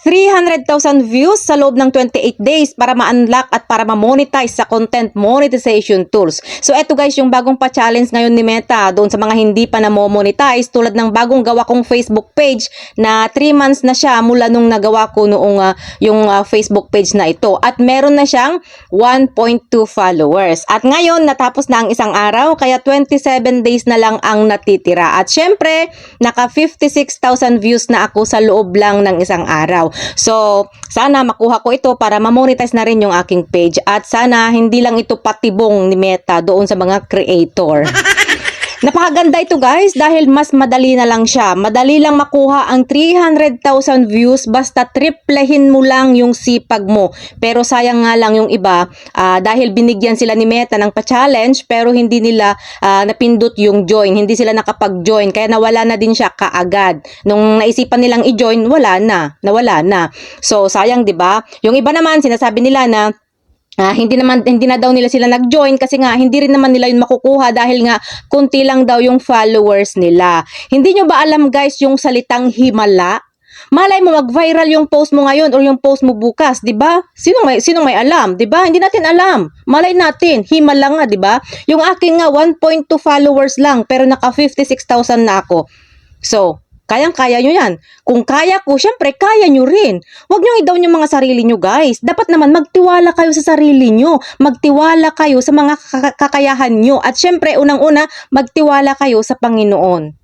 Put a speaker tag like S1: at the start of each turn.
S1: 300,000 views sa loob ng 28 days para ma-unlock at para ma-monetize sa content monetization tools. So eto guys, yung bagong pa-challenge ngayon ni Meta doon sa mga hindi pa na-monetize, tulad ng bagong gawa kong Facebook page na 3 months na siya mula nung nagawa ko noong Facebook page na ito. At meron na siyang 1.2 followers. At ngayon, natapos na ang isang araw, kaya 27 days na lang ang natitira. At syempre, naka 56,000 views na ako sa loob lang ng isang araw. So, sana makuha ko ito para ma-monetize na rin yung aking page. At sana hindi lang ito patibong ni Meta doon sa mga creator. Napakaganda ito guys dahil mas madali na lang siya. Madali lang makuha ang 300,000 views basta triplehin mo lang yung sipag mo. Pero sayang nga lang yung iba dahil binigyan sila ni Meta ng pa-challenge pero hindi nila napindot yung join. Hindi sila nakapag-join kaya nawala na din siya kaagad. Nung naisipan nilang i-join, nawala na. So sayang 'di ba? Yung iba naman sinasabi nila na hindi na daw nila sila nag-join kasi nga hindi rin naman nila yun makukuha dahil nga konti lang daw yung followers nila. Hindi nyo ba alam guys yung salitang himala? Malay mo mag-viral yung post mo ngayon or yung post mo bukas, 'di ba? Sino may alam, 'di ba? Hindi natin alam. Malay natin, himala nga, 'di ba? Yung akin nga 1.2 followers lang pero naka 56,000 na ako. So, kayang-kaya nyo yan. Kung kaya ko, syempre, kaya nyo rin. Huwag nyo i-down yung mga sarili nyo, guys. Dapat naman, magtiwala kayo sa sarili nyo. Magtiwala kayo sa mga kakayahan nyo. At syempre, unang-una, magtiwala kayo sa Panginoon.